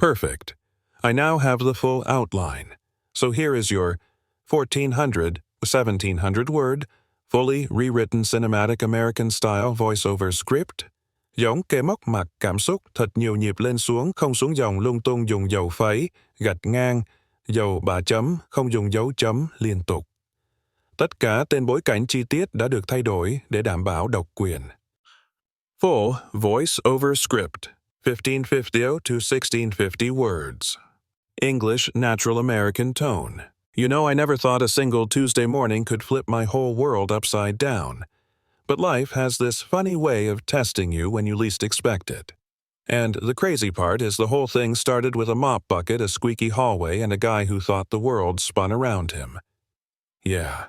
Perfect. I now have the full outline. So here is your 1,400 word, fully rewritten cinematic American-style voiceover script. Giống cái móc mặt cảm xúc thật nhiều nhịp lên xuống, không xuống dòng lung tung dùng dấu phẩy, gạch ngang, dấu ba chấm, không dùng dấu chấm liên tục. Tất cả tên bối cảnh chi tiết đã được thay đổi để đảm bảo độc quyền. Full voice-over script, 1550 to 1650 words. English Natural American tone. You know, I never thought a single Tuesday morning could flip my whole world upside down. But life has this funny way of testing you when you least expect it. And the crazy part is the whole thing started with a mop bucket, a squeaky hallway, and a guy who thought the world spun around him. Yeah,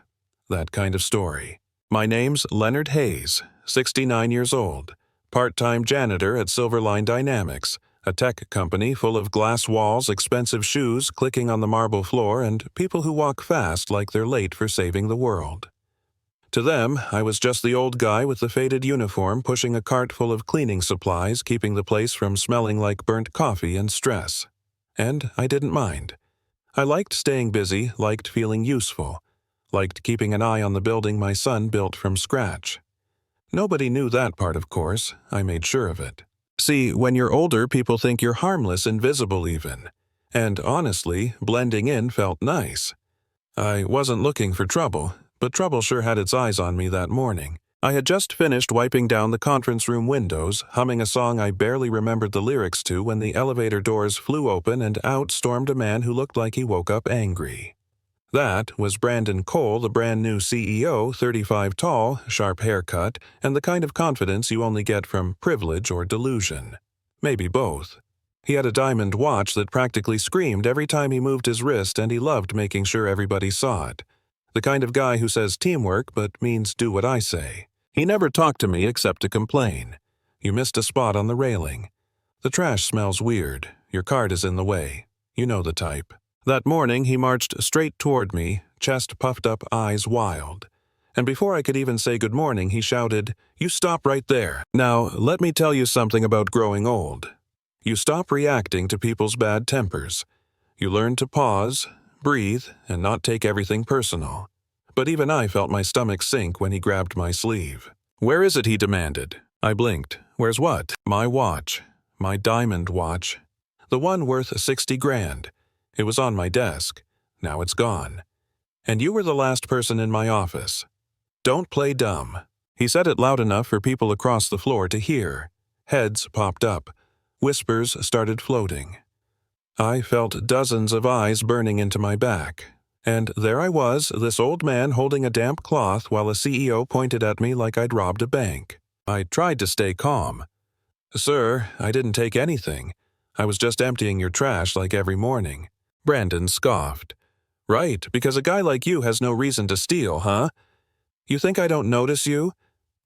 that kind of story. My name's Leonard Hayes, 69 years old, part-time janitor at Silverline Dynamics, a tech company full of glass walls, expensive shoes clicking on the marble floor, and people who walk fast like they're late for saving the world. To them, I was just the old guy with the faded uniform pushing a cart full of cleaning supplies, keeping the place from smelling like burnt coffee and stress. And I didn't mind. I liked staying busy, liked feeling useful, liked keeping an eye on the building my son built from scratch. Nobody knew that part, of course. I made sure of it. See, when you're older, people think you're harmless, invisible even. And honestly, blending in felt nice. I wasn't looking for trouble, but trouble sure had its eyes on me that morning. I had just finished wiping down the conference room windows, humming a song I barely remembered the lyrics to when the elevator doors flew open and out stormed a man who looked like he woke up angry. That was Brandon Cole, the brand new CEO, 35 tall, sharp haircut, and the kind of confidence you only get from privilege or delusion. Maybe both. He had a diamond watch that practically screamed every time he moved his wrist, and he loved making sure everybody saw it. The kind of guy who says teamwork but means do what I say. He never talked to me except to complain. You missed a spot on the railing. The trash smells weird. Your cart is in the way. You know the type. That morning, he marched straight toward me, chest puffed up, eyes wild. And before I could even say good morning, he shouted, "You stop right there. Now, let me tell you something about growing old. You stop reacting to people's bad tempers. You learn to pause, breathe, and not take everything personal." But even I felt my stomach sink when he grabbed my sleeve. "Where is it?" he demanded. I blinked. "Where's what?" "My watch. My diamond watch. The one worth 60 grand. It was on my desk. Now it's gone. And you were the last person in my office. Don't play dumb." He said it loud enough for people across the floor to hear. Heads popped up. Whispers started floating. I felt dozens of eyes burning into my back. And there I was, this old man holding a damp cloth while a CEO pointed at me like I'd robbed a bank. I tried to stay calm. "Sir, I didn't take anything. I was just emptying your trash like every morning." Brandon scoffed. "Right, because a guy like you has no reason to steal, huh? You think I don't notice you?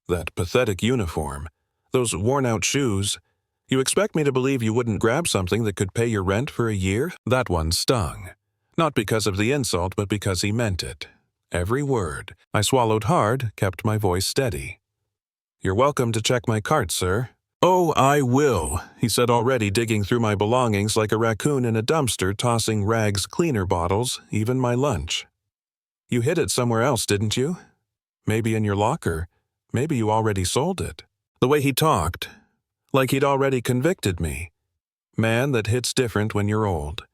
That pathetic uniform. Those worn-out shoes. You expect me to believe you wouldn't grab something that could pay your rent for a year?" That one stung. Not because of the insult, but because he meant it. Every word. I swallowed hard, kept my voice steady. "You're welcome to check my cart, sir." "Oh, I will," he said, already digging through my belongings like a raccoon in a dumpster, tossing rags, cleaner bottles, even my lunch. "You hid it somewhere else, didn't you? Maybe in your locker. Maybe you already sold it." The way he talked, like he'd already convicted me. Man, that hits different when you're old.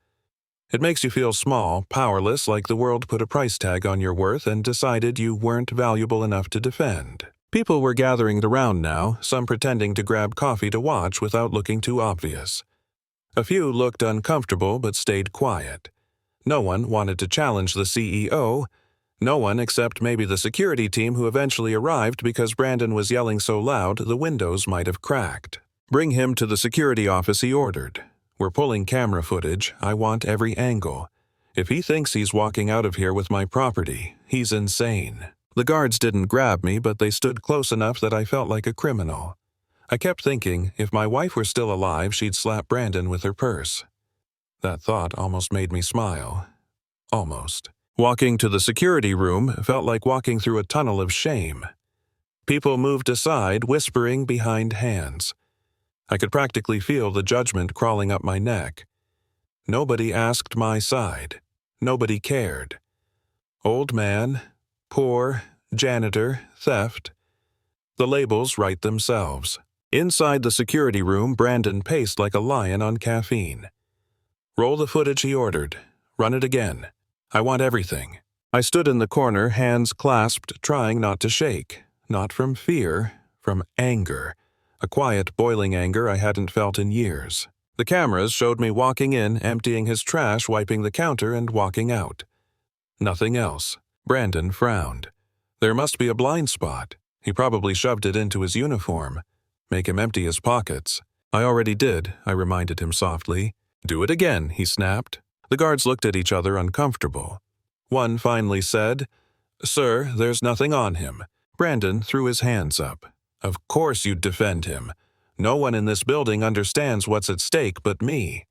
It makes you feel small, powerless, like the world put a price tag on your worth and decided you weren't valuable enough to defend. People were gathering around now, some pretending to grab coffee to watch without looking too obvious. A few looked uncomfortable but stayed quiet. No one wanted to challenge the CEO. No one except maybe the security team who eventually arrived because Brandon was yelling so loud the windows might have cracked. "Bring him to the security office," he ordered. "We're pulling camera footage. I want every angle. If he thinks he's walking out of here with my property, he's insane." The guards didn't grab me, but they stood close enough that I felt like a criminal. I kept thinking, if my wife were still alive, she'd slap Brandon with her purse. That thought almost made me smile. Almost. Walking to the security room felt like walking through a tunnel of shame. People moved aside, whispering behind hands. I could practically feel the judgment crawling up my neck. Nobody asked my side. Nobody cared. Old man, poor, janitor, theft. The labels write themselves. Inside the security room, Brandon paced like a lion on caffeine. Roll the footage he ordered. Run it again. I want everything. I stood in the corner, hands clasped, trying not to shake. Not from fear, from anger. A quiet, boiling anger I hadn't felt in years. The cameras showed me walking in, emptying his trash, wiping the counter, and walking out. Nothing else. Brandon frowned. There must be a blind spot. He probably shoved it into his uniform. Make him empty his pockets. I already did, I reminded him softly. Do it again, he snapped. The guards looked at each other, uncomfortable. One finally said, Sir, there's nothing on him. Brandon threw his hands up. Of course you'd defend him. No one in this building understands what's at stake but me.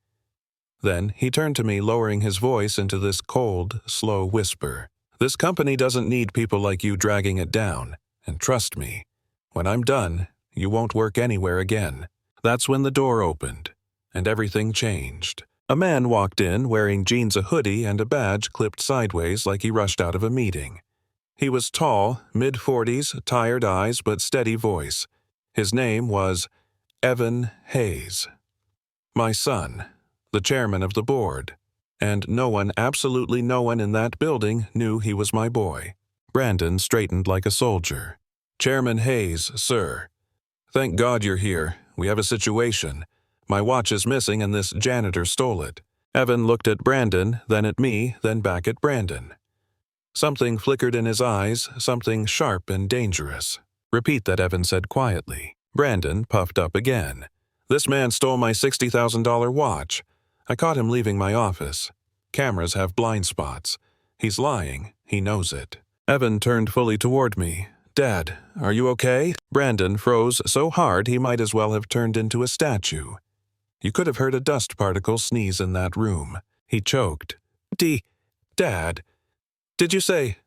Then he turned to me, lowering his voice into this cold, slow whisper. This company doesn't need people like you dragging it down. And trust me, when I'm done, you won't work anywhere again. That's when the door opened, and everything changed. A man walked in wearing jeans, a hoodie, and a badge clipped sideways like he rushed out of a meeting. He was tall, mid-40s, tired eyes but steady voice. His name was Evan Hayes. My son, the chairman of the board. And no one, absolutely no one in that building knew he was my boy. Brandon straightened like a soldier. Chairman Hayes, sir. Thank God you're here. We have a situation. My watch is missing and this janitor stole it. Evan looked at Brandon, then at me, then back at Brandon. Something flickered in his eyes, something sharp and dangerous. Repeat that, Evan said quietly. Brandon puffed up again. This man stole my $60,000 watch. I caught him leaving my office. Cameras have blind spots. He's lying. He knows it. Evan turned fully toward me. Dad, are you okay? Brandon froze so hard he might as well have turned into a statue. You could have heard a dust particle sneeze in that room. He choked. Dad. Did you say,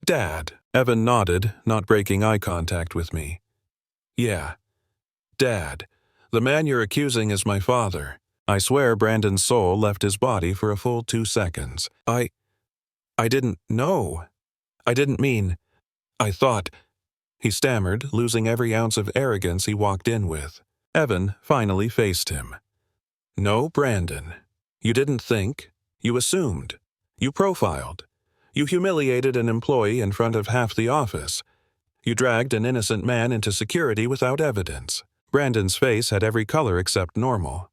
Dad? Evan nodded, not breaking eye contact with me. Yeah. Dad. The man you're accusing is my father. I swear Brandon's soul left his body for a full 2 seconds. I didn't know. I didn't mean. I thought. He stammered, losing every ounce of arrogance he walked in with. Evan finally faced him. No, Brandon. You didn't think. You assumed. You profiled. You humiliated an employee in front of half the office. You dragged an innocent man into security without evidence. Brandon's face had every color except normal.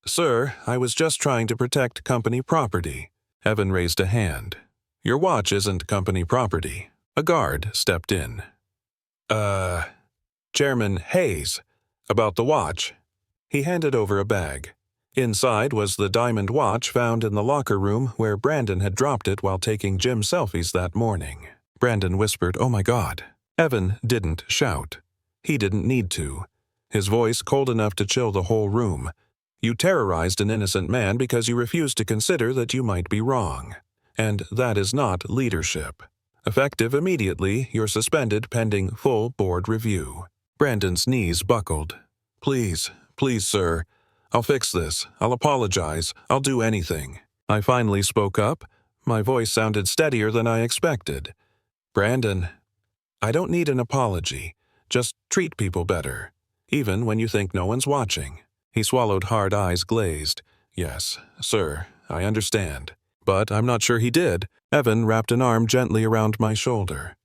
Sir, I was just trying to protect company property. Evan raised a hand. Your watch isn't company property. A guard stepped in. Chairman Hayes, about the watch. He handed over a bag. Inside was the diamond watch found in the locker room where Brandon had dropped it while taking gym selfies that morning. Brandon whispered, "Oh my God." Evan didn't shout. He didn't need to. His voice cold enough to chill the whole room. You terrorized an innocent man because you refused to consider that you might be wrong. And that is not leadership. Effective immediately, you're suspended pending full board review. Brandon's knees buckled. Please, sir. I'll fix this. I'll apologize. I'll do anything. I finally spoke up. My voice sounded steadier than I expected. Brandon, I don't need an apology. Just treat people better, even when you think no one's watching. He swallowed hard, eyes glazed. Yes, sir, I understand. But I'm not sure he did. Evan wrapped an arm gently around my shoulder.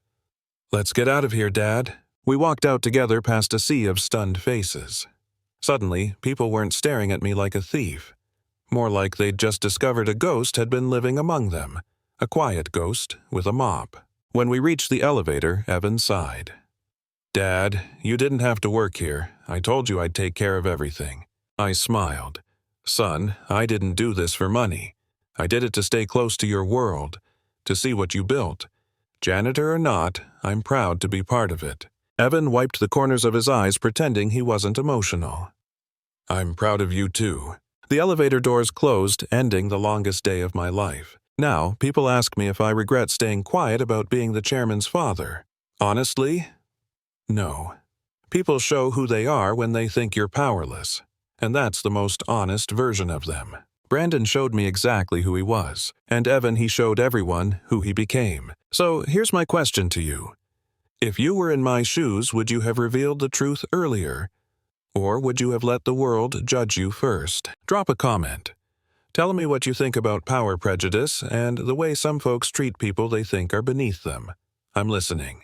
Let's get out of here, Dad. We walked out together past a sea of stunned faces. Suddenly, people weren't staring at me like a thief. More like they'd just discovered a ghost had been living among them. A quiet ghost with a mop. When we reached the elevator, Evan sighed. Dad, you didn't have to work here. I told you I'd take care of everything. I smiled. Son, I didn't do this for money. I did it to stay close to your world, to see what you built. Janitor or not, I'm proud to be part of it. Evan wiped the corners of his eyes, pretending he wasn't emotional. I'm proud of you too. The elevator doors closed, ending the longest day of my life. Now, people ask me if I regret staying quiet about being the chairman's father. Honestly, no. People show who they are when they think you're powerless, and that's the most honest version of them. Brandon showed me exactly who he was, and Evan, he showed everyone who he became. So here's my question to you. If you were in my shoes, would you have revealed the truth earlier? Or would you have let the world judge you first? Drop a comment. Tell me what you think about power prejudice and the way some folks treat people they think are beneath them. I'm listening.